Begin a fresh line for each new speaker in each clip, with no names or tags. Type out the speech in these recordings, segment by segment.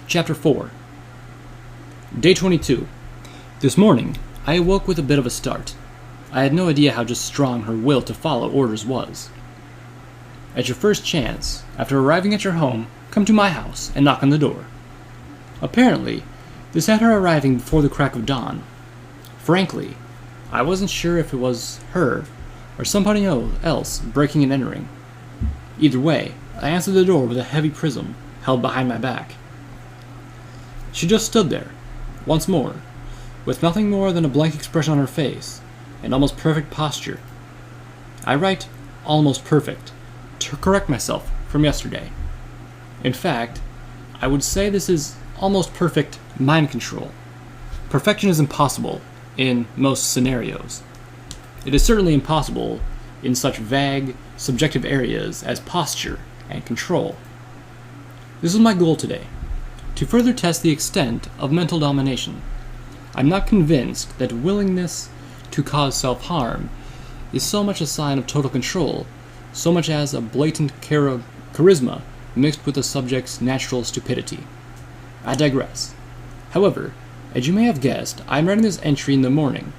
Chapter 4. Day 22. This morning, I awoke with a bit of a start. I had no idea how just strong her will to follow orders was. At your first chance, after arriving at your home, come to my house and knock on the door. Apparently, this had her arriving before the crack of dawn. Frankly, I wasn't sure if it was her or somebody else breaking and entering. Either way, I answered the door with a heavy prism held behind my back. She just stood there, once more, with nothing more than a blank expression on her face, and almost perfect posture. I write almost perfect to correct myself from yesterday. In fact, I would say this is almost perfect mind control. Perfection is impossible in most scenarios. It is certainly impossible in such vague, subjective areas as posture and control. This is my goal today, to further test the extent of mental domination. I'm not convinced that willingness to cause self-harm is so much a sign of total control, so much as a blatant charisma mixed with the subject's natural stupidity. I digress. However, as you may have guessed, I'm writing this entry in the morning.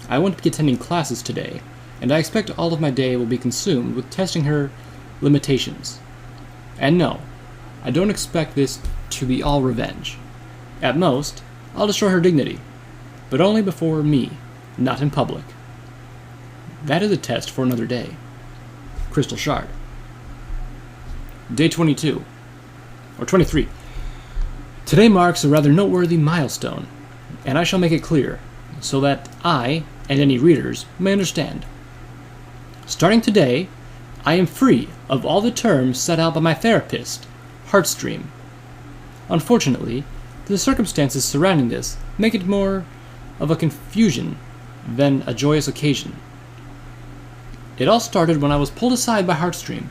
I won't be attending classes today, and I expect all of my day will be consumed with testing her limitations. And no, I don't expect this to be all revenge. At most, I'll destroy her dignity, but only before me, not in public. That is a test for another day. Crystal Shard. Day 22. Or 23. Today marks a rather noteworthy milestone, and I shall make it clear, so that I, and any readers, may understand. Starting today, I am free of all the terms set out by my therapist, Heartstream. Unfortunately, the circumstances surrounding this make it more of a confusion than a joyous occasion. It all started when I was pulled aside by Heartstream.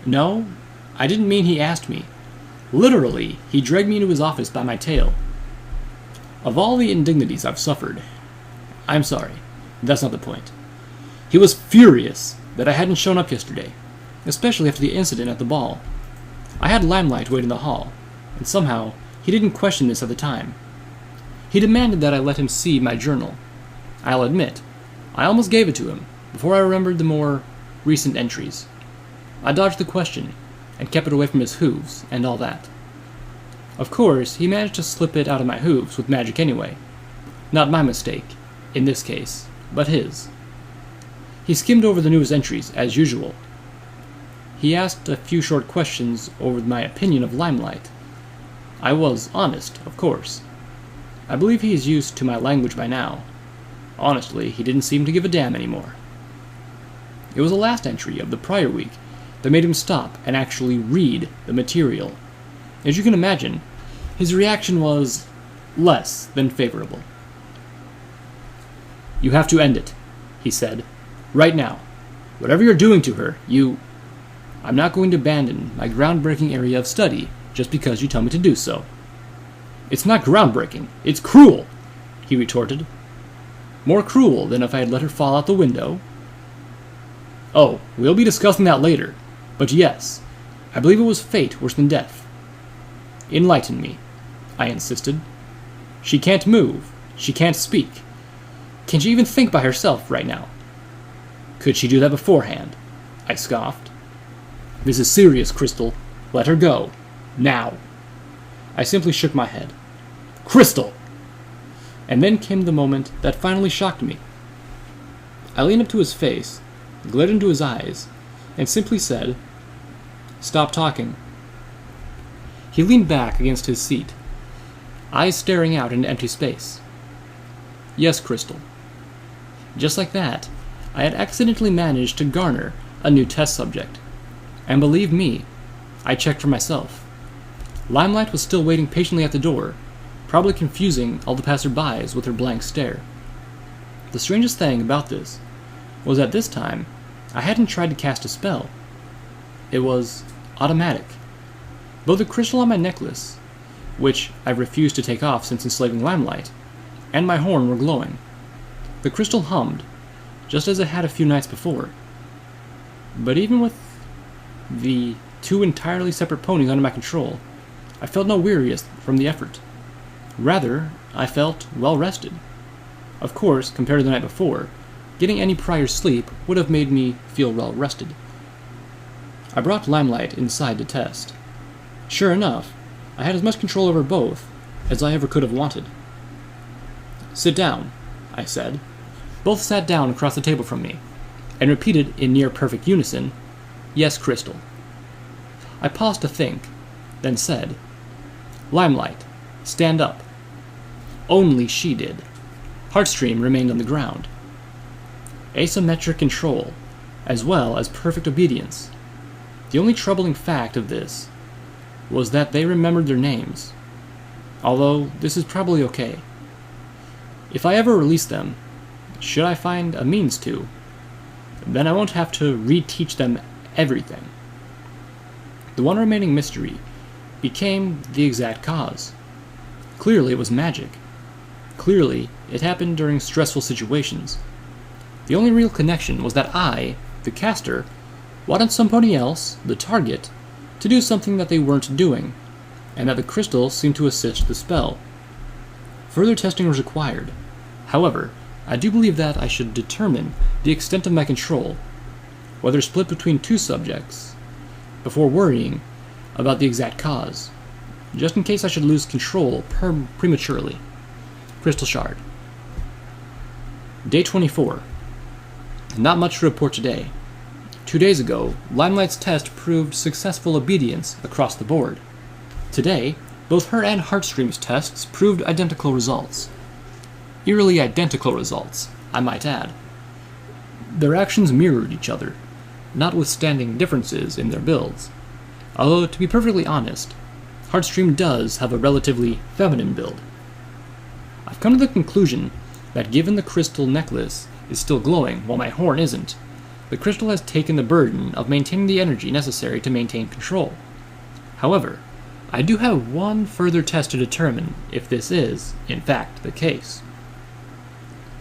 No, I didn't mean he asked me. Literally, he dragged me into his office by my tail. Of all the indignities I've suffered, I'm sorry, that's not the point. He was furious that I hadn't shown up yesterday, especially after the incident at the ball. I had Limelight wait in the hall, and somehow he didn't question this at the time. He demanded that I let him see my journal. I'll admit, I almost gave it to him before I remembered the more recent entries. I dodged the question and kept it away from his hooves and all that. Of course, he managed to slip it out of my hooves with magic anyway. Not my mistake, in this case, but his. He skimmed over the news entries, as usual. He asked a few short questions over my opinion of Limelight. I was honest, of course. I believe he is used to my language by now. Honestly, he didn't seem to give a damn anymore. It was the last entry of the prior week that made him stop and actually read the material. As you can imagine, his reaction was less than favorable. "You have to end it," he said. "Right now. Whatever you're doing to her, I'm not going to abandon my groundbreaking area of study just because you tell me to do so." "It's not groundbreaking, it's cruel," he retorted. "More cruel than if I had let her fall out the window?" "Oh, we'll be discussing that later. But yes, I believe it was fate worse than death." "Enlighten me," I insisted. "She can't move. She can't speak. Can she even think by herself right now?" "Could she do that beforehand?" I scoffed. "This is serious, Crystal. Let her go. Now." I simply shook my head. "Crystal!" And then came the moment that finally shocked me. I leaned up to his face, glared into his eyes, and simply said, "Stop talking." He leaned back against his seat, eyes staring out into empty space. "Yes, Crystal." Just like that, I had accidentally managed to garner a new test subject. And believe me, I checked for myself. Limelight was still waiting patiently at the door, probably confusing all the passerbys with her blank stare. The strangest thing about this was that this time, I hadn't tried to cast a spell. It was automatic. Both the crystal on my necklace, which I've refused to take off since enslaving Limelight, and my horn were glowing. The crystal hummed, just as it had a few nights before. But even with the two entirely separate ponies under my control, I felt no weariness from the effort. Rather, I felt well rested. Of course, compared to the night before, getting any prior sleep would have made me feel well rested. I brought Limelight inside to test. Sure enough, I had as much control over both as I ever could have wanted. "Sit down," I said. Both sat down across the table from me, and repeated in near-perfect unison, "Yes, Crystal." I paused to think, then said, "Limelight, stand up." Only she did. Heartstream remained on the ground. Asymmetric control, as well as perfect obedience. The only troubling fact of this was that they remembered their names, although this is probably okay. If I ever release them, should I find a means to, then I won't have to reteach them everything. The one remaining mystery became the exact cause. Clearly it was magic. Clearly it happened during stressful situations. The only real connection was that I, the caster, wanted somebody else, the target, to do something that they weren't doing, and that the crystal seemed to assist the spell. Further testing was required. However, I do believe that I should determine the extent of my control, whether split between two subjects, before worrying about the exact cause, just in case I should lose control prematurely. Crystal Shard. Day 24. Not much to report today. 2 days ago, Limelight's test proved successful obedience across the board. Today, both her and Heartstream's tests proved identical results. Eerily identical results, I might add. Their actions mirrored each other, notwithstanding differences in their builds. Although, to be perfectly honest, Heartstream does have a relatively feminine build. I've come to the conclusion that given the crystal necklace is still glowing while my horn isn't, the crystal has taken the burden of maintaining the energy necessary to maintain control. However, I do have one further test to determine if this is, in fact, the case.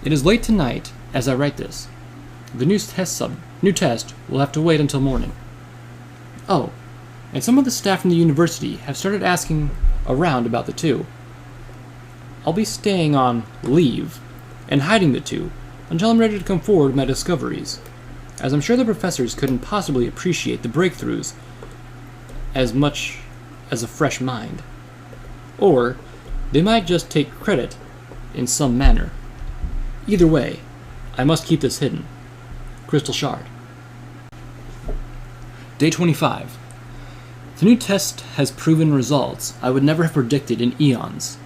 It is late tonight as I write this. The new test will have to wait until morning. Oh, and some of the staff from the university have started asking around about the two. I'll be staying on leave and hiding the two until I'm ready to come forward with my discoveries, as I'm sure the professors couldn't possibly appreciate the breakthroughs as much as a fresh mind. Or they might just take credit in some manner. Either way, I must keep this hidden. Crystal Shard. Day 25. The new test has proven results I would never have predicted in eons.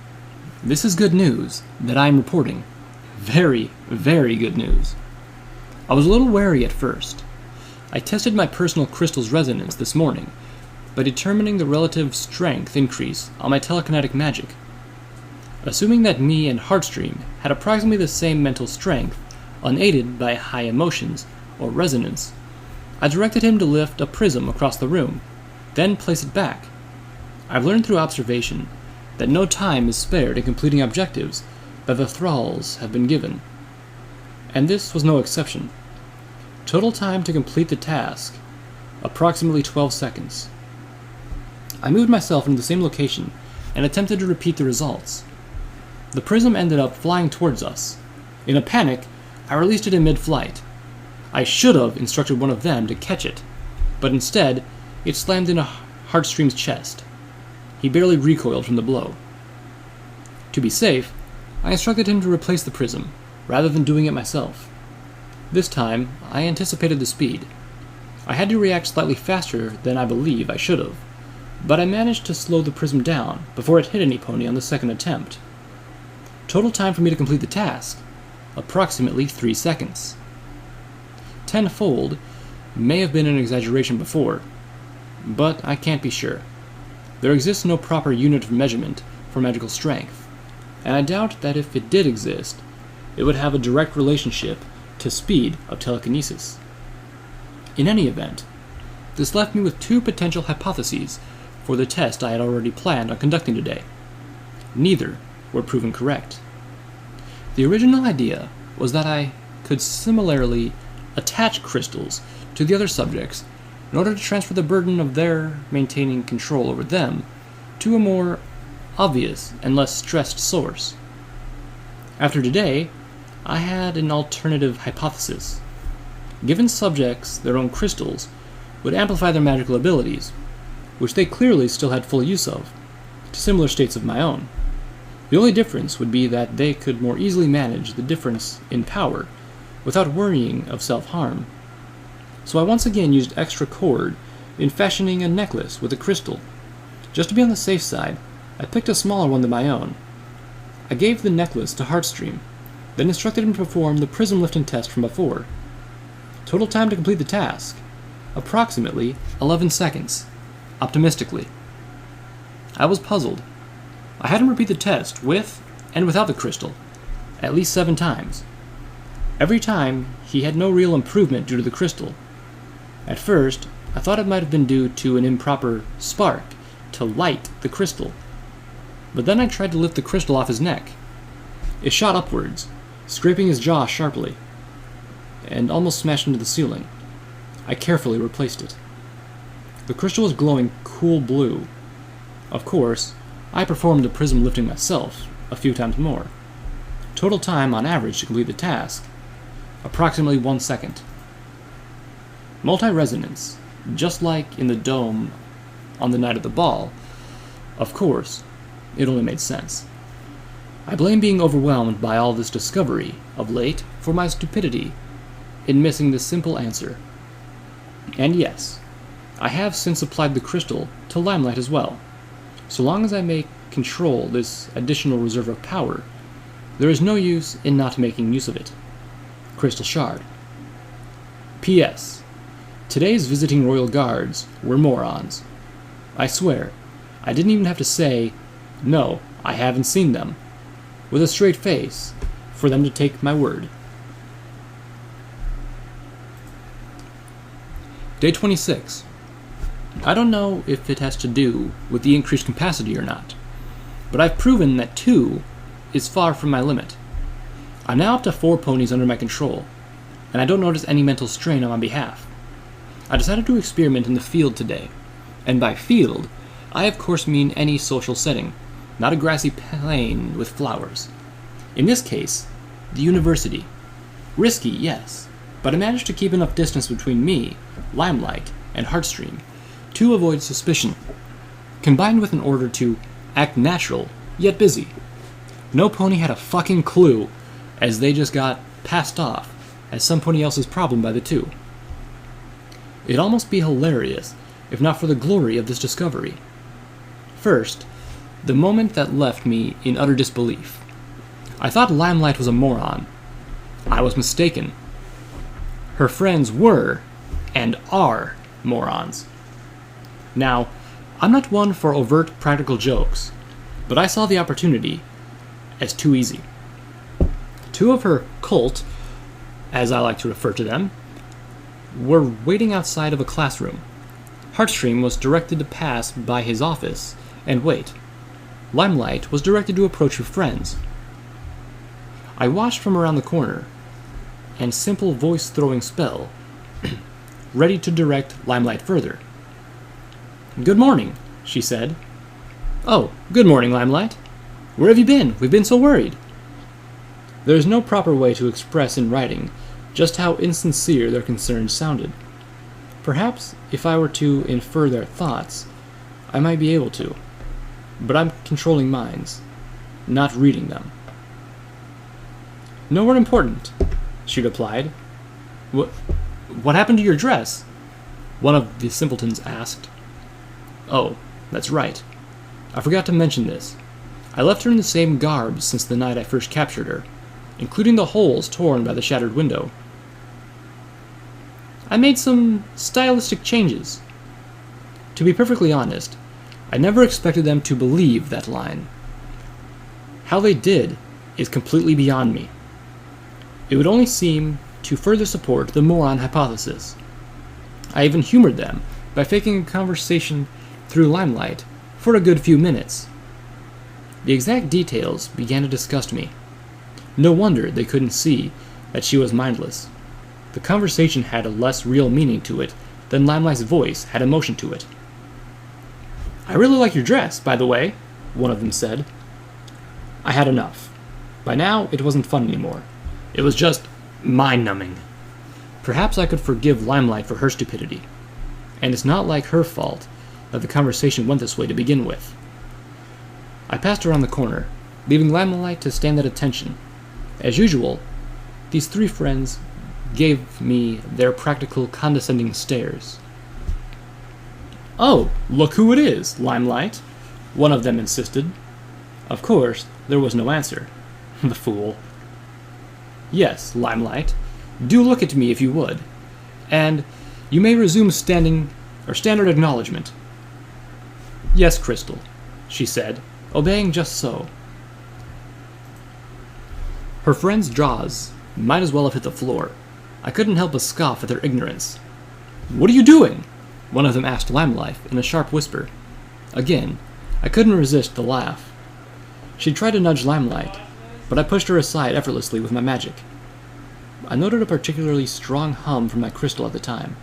This is good news that I am reporting. Very, very good news. I was a little wary at first. I tested my personal crystal's resonance this morning by determining the relative strength increase on my telekinetic magic. Assuming that me and Heartstream had approximately the same mental strength, unaided by high emotions or resonance, I directed him to lift a prism across the room, then place it back. I've learned through observation that no time is spared in completing objectives that the thralls have been given, and this was no exception. Total time to complete the task, approximately 12 seconds. I moved myself into the same location and attempted to repeat the results. The prism ended up flying towards us. In a panic, I released it in mid-flight. I should have instructed one of them to catch it, but instead, it slammed into Heartstream's chest. He barely recoiled from the blow. To be safe, I instructed him to replace the prism, rather than doing it myself. This time, I anticipated the speed. I had to react slightly faster than I believe I should have, but I managed to slow the prism down before it hit any pony on the second attempt. Total time for me to complete the task, approximately 3 seconds. Tenfold may have been an exaggeration before, but I can't be sure. There exists no proper unit of measurement for magical strength, and I doubt that if it did exist, it would have a direct relationship to speed of telekinesis. In any event, this left me with 2 potential hypotheses for the test I had already planned on conducting today. Neither were proven correct. The original idea was that I could similarly attach crystals to the other subjects in order to transfer the burden of their maintaining control over them to a more obvious and less stressed source. After today, I had an alternative hypothesis. Given subjects their own crystals would amplify their magical abilities, which they clearly still had full use of, to similar states of my own. The only difference would be that they could more easily manage the difference in power without worrying of self-harm. So I once again used extra cord in fashioning a necklace with a crystal. Just to be on the safe side, I picked a smaller one than my own. I gave the necklace to Heartstream, then instructed him to perform the prism lifting test from before. Total time to complete the task, approximately 11 seconds, optimistically. I was puzzled. I had him repeat the test with and without the crystal, at least 7 times. Every time, he had no real improvement due to the crystal. At first, I thought it might have been due to an improper spark to light the crystal. But then I tried to lift the crystal off his neck. It shot upwards, scraping his jaw sharply, and almost smashed into the ceiling. I carefully replaced it. The crystal was glowing cool blue. Of course, I performed the prism lifting myself a few times more. Total time on average to complete the task, approximately 1 second. Multi-resonance, just like in the dome on the night of the ball. Of course, it only made sense. I blame being overwhelmed by all this discovery of late for my stupidity in missing this simple answer. And yes, I have since applied the crystal to Limelight as well. So long as I may control this additional reserve of power, there is no use in not making use of it. Crystal Shard. P.S. Today's visiting royal guards were morons. I swear, I didn't even have to say, "No, I haven't seen them," with a straight face, for them to take my word. Day 26. I don't know if it has to do with the increased capacity or not, but I've proven that 2 is far from my limit. I'm now up to 4 ponies under my control, and I don't notice any mental strain on my behalf. I decided to experiment in the field today, and by field, I of course mean any social setting, not a grassy plain with flowers. In this case, the university. Risky, yes, but I managed to keep enough distance between me, Limelight, and Heartstream to avoid suspicion, combined with an order to act natural, yet busy. No pony had a fucking clue, as they just got passed off as somebody else's problem by the 2. It'd almost be hilarious if not for the glory of this discovery. First, the moment that left me in utter disbelief. I thought Limelight was a moron. I was mistaken. Her friends were, and are, morons. Now, I'm not one for overt practical jokes, but I saw the opportunity as too easy. 2 of her cult, as I like to refer to them, were waiting outside of a classroom. Heartstream was directed to pass by his office and wait. Limelight was directed to approach her friends. I watched from around the corner, and simple voice-throwing spell, ready to direct Limelight further. "Good morning," she said. "Oh, good morning, Limelight. Where have you been? We've been so worried." There is no proper way to express in writing just how insincere their concerns sounded. Perhaps if I were to infer their thoughts, I might be able to, but I'm controlling minds, not reading them. "Nowhere important," she replied. What happened to your dress?" one of the simpletons asked. "Oh, that's right. I forgot to mention this. I left her in the same garb since the night I first captured her, including the holes torn by the shattered window. I made some stylistic changes. To be perfectly honest, I never expected them to believe that line. How they did is completely beyond me. It would only seem to further support the moron hypothesis. I even humored them by faking a conversation through Limelight for a good few minutes. The exact details began to disgust me. No wonder they couldn't see that she was mindless. The conversation had a less real meaning to it than Limelight's voice had emotion to it. "I really like your dress, by the way," one of them said. I had enough. By now, it wasn't fun anymore. It was just mind-numbing. Perhaps I could forgive Limelight for her stupidity. And it's not like her fault that the conversation went this way to begin with. I passed around the corner, leaving Limelight to stand at attention. As usual, these three friends gave me their practical condescending stares. "Oh, look who it is, Limelight," one of them insisted. Of course, there was no answer. The fool. "Yes, Limelight, do look at me if you would, and you may resume standard acknowledgement." "Yes, Crystal," she said, obeying just so. Her friend's jaws might as well have hit the floor. I couldn't help but scoff at their ignorance. "What are you doing?" one of them asked Limelight in a sharp whisper. Again, I couldn't resist the laugh. She tried to nudge Limelight, but I pushed her aside effortlessly with my magic. I noted a particularly strong hum from my crystal at the time.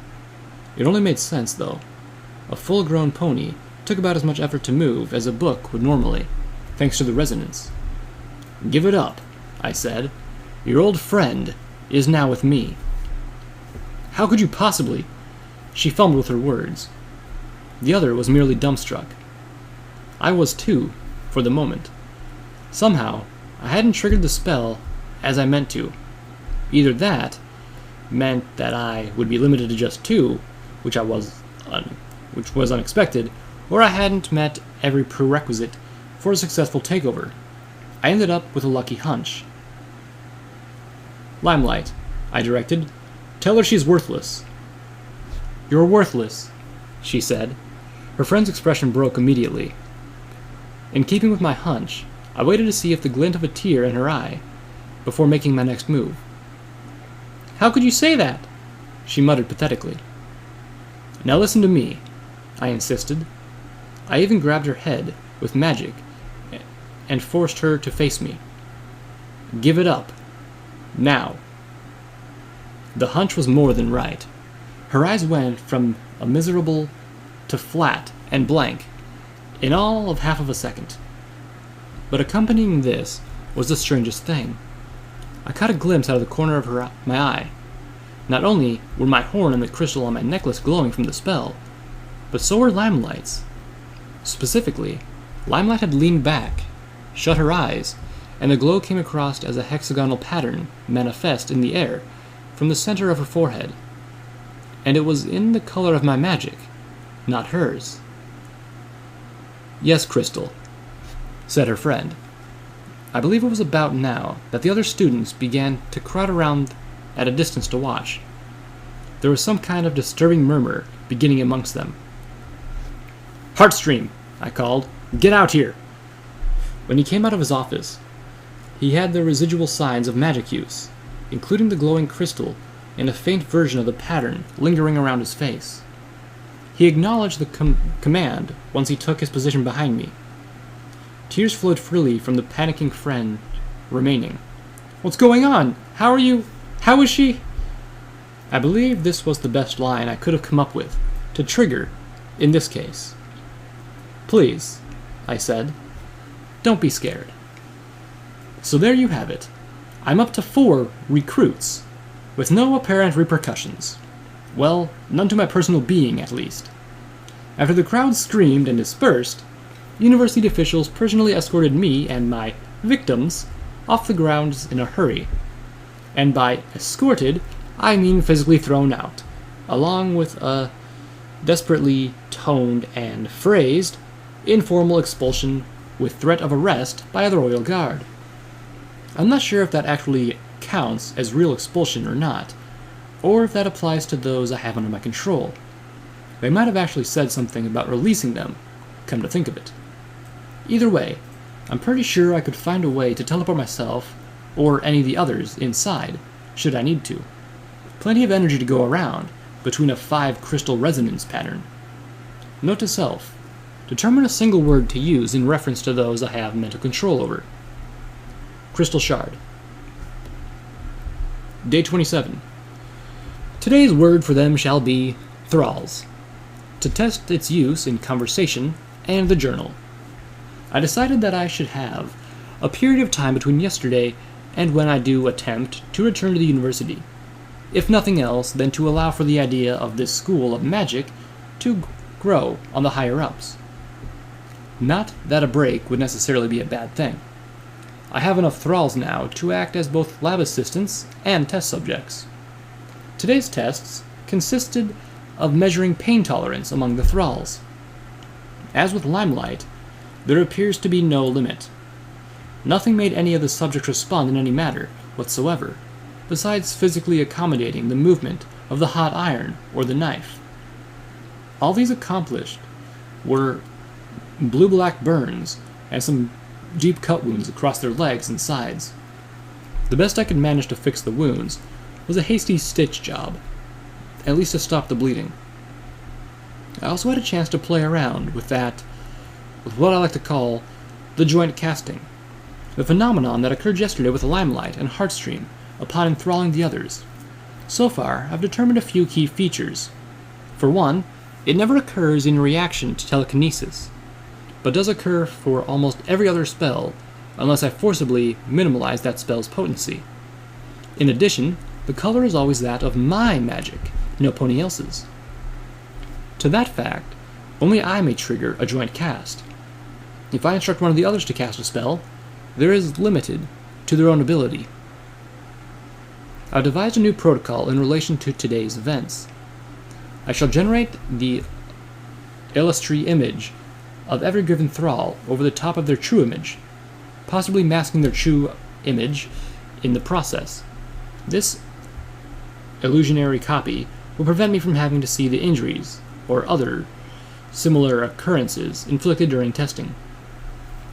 It only made sense, though. A full-grown pony took about as much effort to move as a book would normally, thanks to the resonance. "Give it up," I said. "Your old friend is now with me." "How could you possibly?" She fumbled with her words. The other was merely dumbstruck. I was too, for the moment. Somehow, I hadn't triggered the spell as I meant to. Either that meant that I would be limited to just two, which was unexpected, or I hadn't met every prerequisite for a successful takeover. I ended up with a lucky hunch. "Limelight," I directed. "Tell her she's worthless." "You're worthless," she said. Her friend's expression broke immediately. In keeping with my hunch, I waited to see if the glint of a tear in her eye before making my next move. "How could you say that?" she muttered pathetically. "Now listen to me," I insisted. I even grabbed her head with magic and forced her to face me. "Give it up. Now." The hunch was more than right. Her eyes went from a miserable to flat and blank in all of half of a second. But accompanying this was the strangest thing. I caught a glimpse out of the corner of my eye. Not only were my horn and the crystal on my necklace glowing from the spell, but so were Limelight's. Specifically, Limelight had leaned back, shut her eyes, and the glow came across as a hexagonal pattern manifest in the air from the center of her forehead. And it was in the color of my magic, not hers. "Yes, Crystal," said her friend. I believe it was about now that the other students began to crowd around at a distance to watch. There was some kind of disturbing murmur beginning amongst them. "Heartstream," I called. "Get out here." When he came out of his office, he had the residual signs of magic use, including the glowing crystal and a faint version of the pattern lingering around his face. He acknowledged the command once he took his position behind me. Tears flowed freely from the panicking friend remaining. "What's going on? How are you? How is she?" I believe this was the best line I could have come up with, to trigger, in this case. "Please," I said, "don't be scared." So there you have it. I'm up to 4 recruits, with no apparent repercussions. Well, none to my personal being, at least. After the crowd screamed and dispersed, university officials personally escorted me and my victims off the grounds in a hurry. And by escorted, I mean physically thrown out, along with a desperately toned and phrased informal expulsion with threat of arrest by the royal guard. I'm not sure if that actually counts as real expulsion or not, or if that applies to those I have under my control. They might have actually said something about releasing them, come to think of it. Either way, I'm pretty sure I could find a way to teleport myself, or any of the others, inside, should I need to. Plenty of energy to go around, between a 5 crystal resonance pattern. Note to self, determine a single word to use in reference to those I have mental control over. Crystal Shard. Day 27. Today's word for them shall be thralls. To test its use in conversation and the journal. I decided that I should have a period of time between yesterday and when I do attempt to return to the university, if nothing else than to allow for the idea of this school of magic to grow on the higher-ups. Not that a break would necessarily be a bad thing. I have enough thralls now to act as both lab assistants and test subjects. Today's tests consisted of measuring pain tolerance among the thralls. As with Limelight, there appears to be no limit. Nothing made any of the subjects respond in any manner whatsoever, besides physically accommodating the movement of the hot iron or the knife. All these accomplished were blue-black burns and some deep cut wounds across their legs and sides. The best I could manage to fix the wounds was a hasty stitch job, at least to stop the bleeding. I also had a chance to play around with what I like to call the joint casting, the phenomenon that occurred yesterday with Limelight and Heartstream upon enthralling the others. So far, I've determined a few key features. For one, it never occurs in reaction to telekinesis, but does occur for almost every other spell unless I forcibly minimalize that spell's potency. In addition, the color is always that of my magic, no pony else's. To that fact, only I may trigger a joint cast. If I instruct one of the others to cast a spell, there is limited to their own ability. I've devised a new protocol in relation to today's events. I shall generate the illusory image of every given thrall over the top of their true image, possibly masking their true image in the process. This illusionary copy will prevent me from having to see the injuries or other similar occurrences inflicted during testing.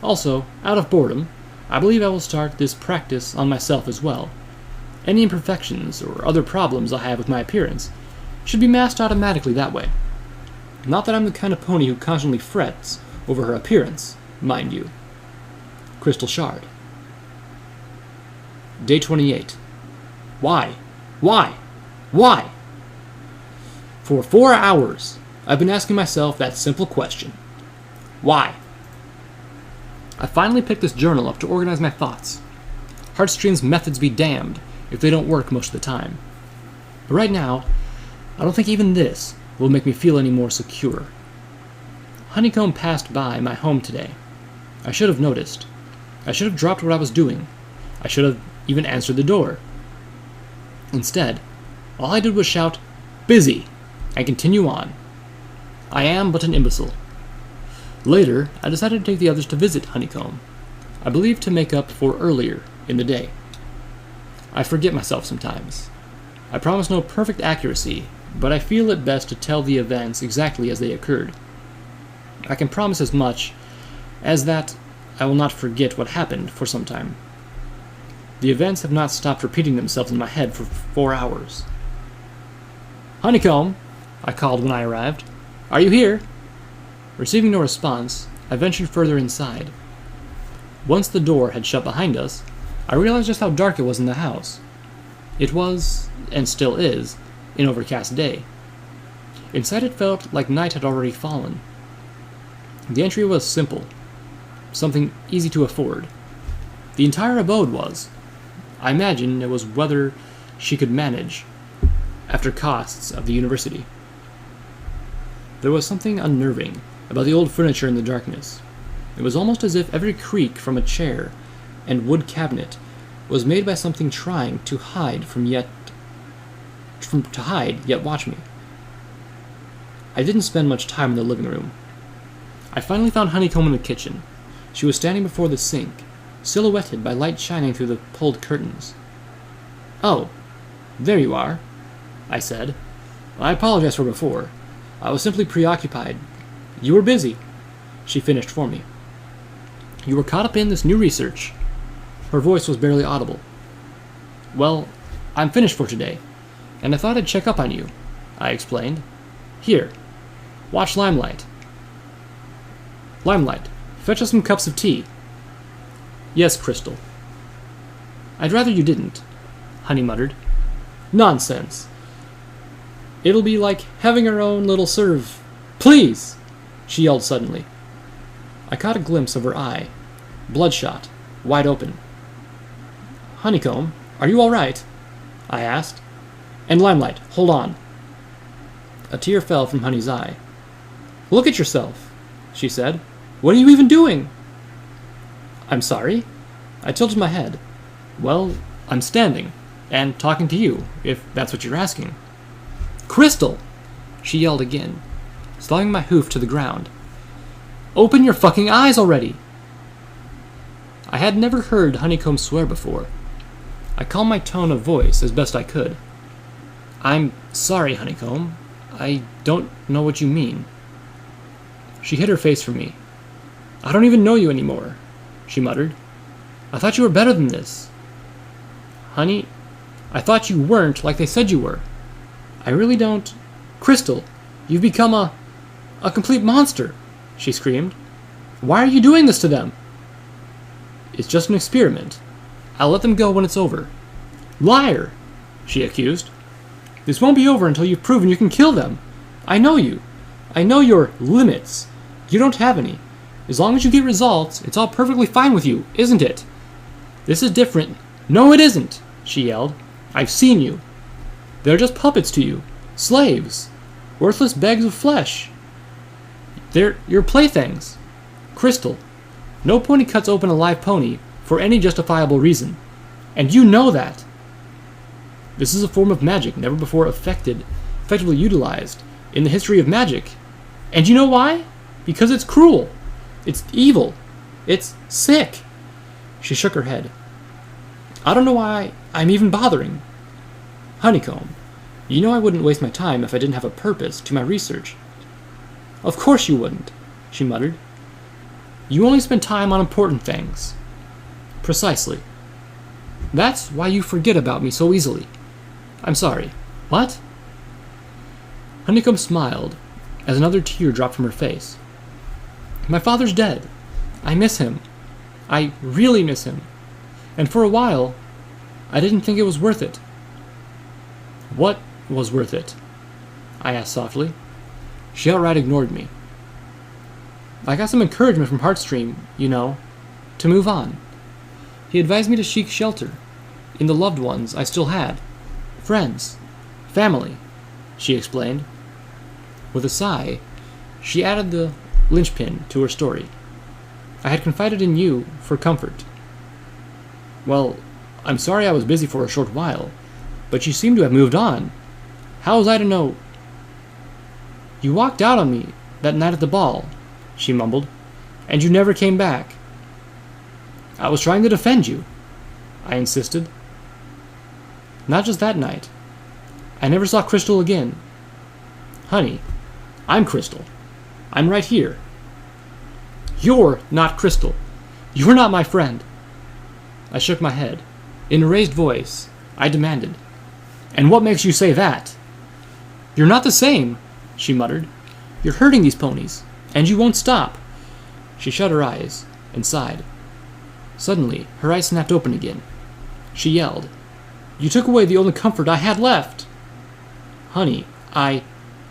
Also, out of boredom, I believe I will start this practice on myself as well. Any imperfections or other problems I have with my appearance should be masked automatically that way. Not that I'm the kind of pony who constantly frets over her appearance, mind you. Crystal Shard. Day 28. Why? Why? Why? For 4 hours, I've been asking myself that simple question. Why? I finally picked this journal up to organize my thoughts. Heartstream's methods be damned if they don't work most of the time. But right now, I don't think even this will make me feel any more secure. Honeycomb passed by my home today. I should have noticed. I should have dropped what I was doing. I should have even answered the door. Instead, all I did was shout, "Busy!" and continue on. I am but an imbecile. Later, I decided to take the others to visit Honeycomb, I believe to make up for earlier in the day. I forget myself sometimes. I promise no perfect accuracy, but I feel it best to tell the events exactly as they occurred. I can promise as much as that I will not forget what happened for some time. The events have not stopped repeating themselves in my head for 4 hours. "Honeycomb," I called when I arrived. "Are you here?" Receiving no response, I ventured further inside. Once the door had shut behind us, I realized just how dark it was in the house. It was, and still is, an overcast day. Inside it felt like night had already fallen. The entry was simple, something easy to afford. The entire abode was. I imagine it was whether she could manage, after costs of the university. There was something unnerving about the old furniture in the darkness. It was almost as if every creak from a chair and wood cabinet was made by something trying to hide yet watch me. I didn't spend much time in the living room. I finally found Honeycomb in the kitchen. She was standing before the sink, silhouetted by light shining through the pulled curtains. "Oh, there you are," I said. "I apologize for before. I was simply preoccupied. You were busy," she finished for me. "You were caught up in this new research." Her voice was barely audible. "Well, I'm finished for today, and I thought I'd check up on you," I explained. "Here, watch Limelight. Limelight, fetch us some cups of tea." "Yes, Crystal." "I'd rather you didn't," Honey muttered. "Nonsense. It'll be like having our own little serve." "Please!" she yelled suddenly. I caught a glimpse of her eye, bloodshot, wide open. "Honeycomb, are you all right?" I asked. "And Limelight, hold on." A tear fell from Honey's eye. "Look at yourself," she said. "What are you even doing?" "I'm sorry." I tilted my head. "Well, I'm standing, and talking to you, if that's what you're asking." "Crystal!" she yelled again, slamming my hoof to the ground. "Open your fucking eyes already!" I had never heard Honeycomb swear before. I calmed my tone of voice as best I could. "I'm sorry, Honeycomb. I don't know what you mean." She hid her face from me. "I don't even know you anymore," she muttered. "I thought you were better than this." "Honey, I thought you weren't like they said you were. I really don't—" "Crystal, you've become a complete monster," she screamed. "Why are you doing this to them?" "It's just an experiment. I'll let them go when it's over." "Liar!" she accused. "This won't be over until you've proven you can kill them. I know you. I know your limits. You don't have any. As long as you get results, it's all perfectly fine with you, isn't it?" "This is different." "No, it isn't," she yelled. "I've seen you. They're just puppets to you. Slaves. Worthless bags of flesh. They're your playthings. Crystal, no pony cuts open a live pony for any justifiable reason. And you know that. This is a form of magic never before effectively utilized in the history of magic. And you know why? Because it's cruel. It's evil. It's sick." She shook her head. "I don't know why I'm even bothering. Honeycomb, you know I wouldn't waste my time if I didn't have a purpose to my research." "Of course you wouldn't," she muttered. "You only spend time on important things." "Precisely. That's why you forget about me so easily." "I'm sorry. What?" Honeycomb smiled as another tear dropped from her face. "My father's dead. I miss him. I really miss him. And for a while, I didn't think it was worth it." "What was worth it?" I asked softly. She outright ignored me. "I got some encouragement from Heartstream, you know, to move on. He advised me to seek shelter in the loved ones I still had. Friends. Family," she explained. With a sigh, she added the linchpin to her story. "I had confided in you for comfort." "Well, I'm sorry I was busy for a short while, but you seem to have moved on. How was I to know—" "You walked out on me that night at the ball," she mumbled, "and you never came back." "I was trying to defend you," I insisted. "Not just that night. I never saw Crystal again. Honey, I'm Crystal. I'm right here." "You're not Crystal. You're not my friend." I shook my head. In a raised voice, I demanded, "And what makes you say that?" "You're not the same," she muttered. "You're hurting these ponies, and you won't stop." She shut her eyes and sighed. Suddenly, her eyes snapped open again. She yelled, "You took away the only comfort I had left." "Honey,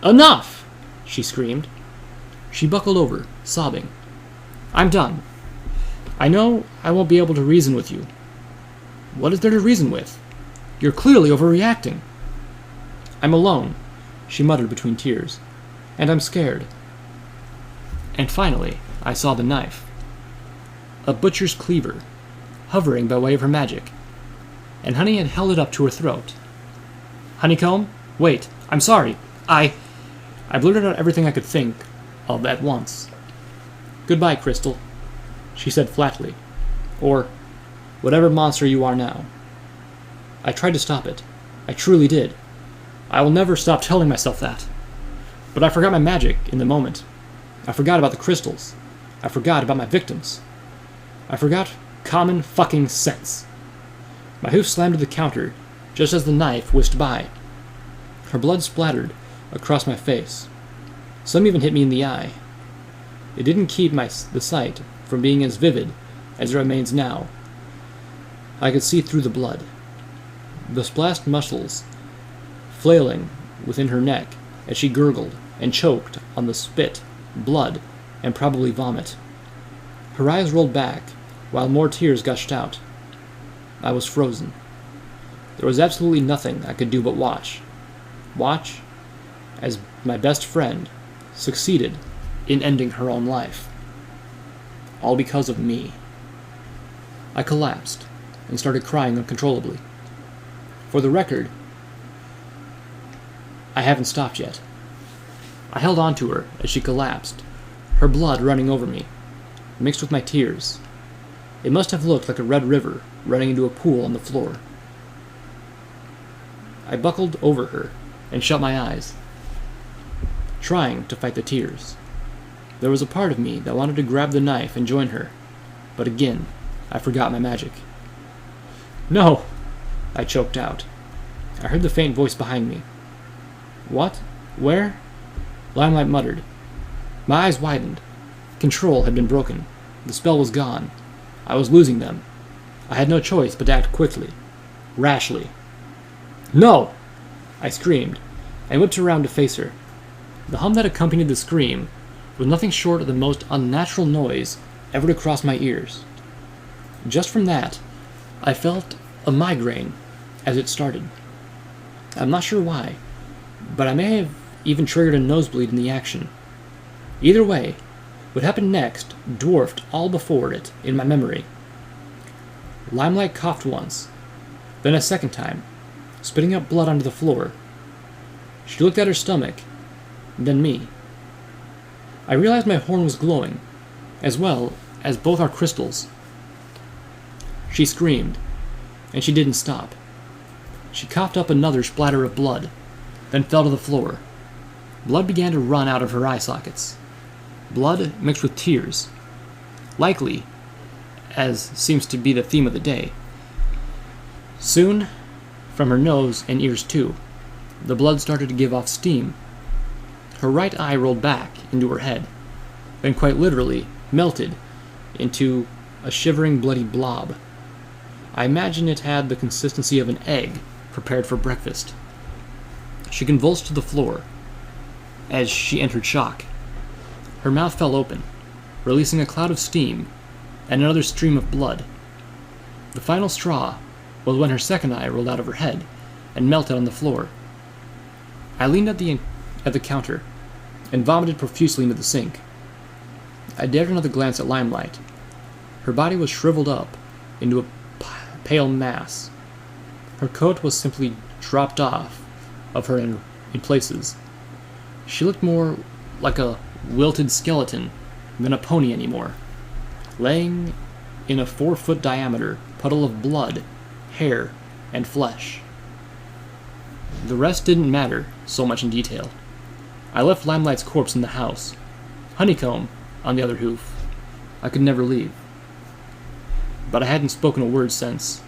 Enough!" she screamed. She buckled over, sobbing. "I'm done. I know I won't be able to reason with you." "What is there to reason with? You're clearly overreacting." "I'm alone," she muttered between tears, "and I'm scared." And finally, I saw the knife. A butcher's cleaver, hovering by way of her magic, and Honey had held it up to her throat. "Honeycomb, wait, I'm sorry. I blurted out everything I could think of at once. "Goodbye, Crystal," she said flatly. "Or whatever monster you are now." I tried to stop it. I truly did. I will never stop telling myself that. But I forgot my magic in the moment. I forgot about the crystals. I forgot about my victims. I forgot common fucking sense. My hoof slammed to the counter just as the knife whisked by. Her blood splattered across my face. Some even hit me in the eye. It didn't keep the sight from being as vivid as it remains now. I could see through the blood. The splashed muscles flailing within her neck as she gurgled and choked on the spit, blood, and probably vomit. Her eyes rolled back, while more tears gushed out. I was frozen. There was absolutely nothing I could do but watch. Watch as my best friend succeeded in ending her own life. All because of me. I collapsed and started crying uncontrollably. For the record, I haven't stopped yet. I held on to her as she collapsed, her blood running over me, mixed with my tears. It must have looked like a red river running into a pool on the floor. I buckled over her and shut my eyes, trying to fight the tears. There was a part of me that wanted to grab the knife and join her, but again, I forgot my magic. "No!" I choked out. I heard the faint voice behind me. "What? Where?" Limelight muttered. My eyes widened. Control had been broken. The spell was gone. I was losing them. I had no choice but to act quickly. Rashly. "No!" I screamed, and whipped around to face her. The hum that accompanied the scream was nothing short of the most unnatural noise ever to cross my ears. Just from that, I felt a migraine as it started. I'm not sure why, but I may have even triggered a nosebleed in the action. Either way, what happened next dwarfed all before it in my memory. Limelight coughed once, then a second time, spitting up blood onto the floor. She looked at her stomach, then me. I realized my horn was glowing, as well as both our crystals. She screamed, and she didn't stop. She coughed up another splatter of blood, then fell to the floor. Blood began to run out of her eye sockets. Blood mixed with tears. Likely, as seems to be the theme of the day. Soon, from her nose and ears too, the blood started to give off steam. Her right eye rolled back into her head, then quite literally melted into a shivering bloody blob. I imagine it had the consistency of an egg prepared for breakfast. She convulsed to the floor as she entered shock. Her mouth fell open, releasing a cloud of steam and another stream of blood. The final straw was when her second eye rolled out of her head and melted on the floor. I leaned at the counter and vomited profusely into the sink. I dared another glance at Limelight. Her body was shriveled up into a pale mass. Her coat was simply dropped off of her in places. She looked more like a wilted skeleton than a pony anymore, laying in a 4-foot diameter puddle of blood, hair, and flesh. The rest didn't matter so much in detail. I left Limelight's corpse in the house. Honeycomb, on the other hoof, I could never leave. But I hadn't spoken a word since.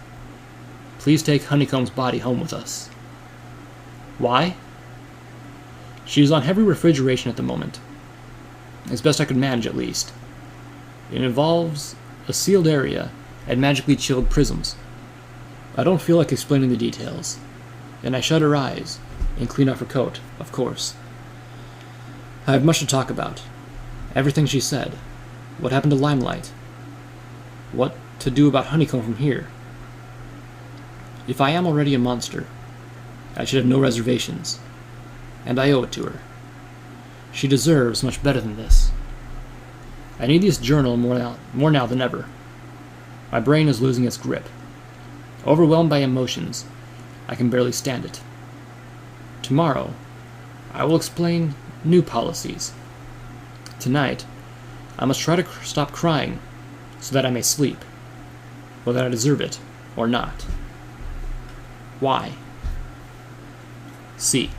Please take Honeycomb's body home with us. Why? She is on heavy refrigeration at the moment. As best I could manage, at least. It involves a sealed area and magically chilled prisms. I don't feel like explaining the details, and I shut her eyes and clean off her coat, of course. I have much to talk about. Everything she said. What happened to Limelight? What to do about Honeycomb from here? If I am already a monster, I should have no reservations, and I owe it to her. She deserves much better than this. I need this journal more now than ever. My brain is losing its grip. Overwhelmed by emotions, I can barely stand it. Tomorrow, I will explain new policies. Tonight, I must try to stop crying so that I may sleep, whether I deserve it or not. Why? C.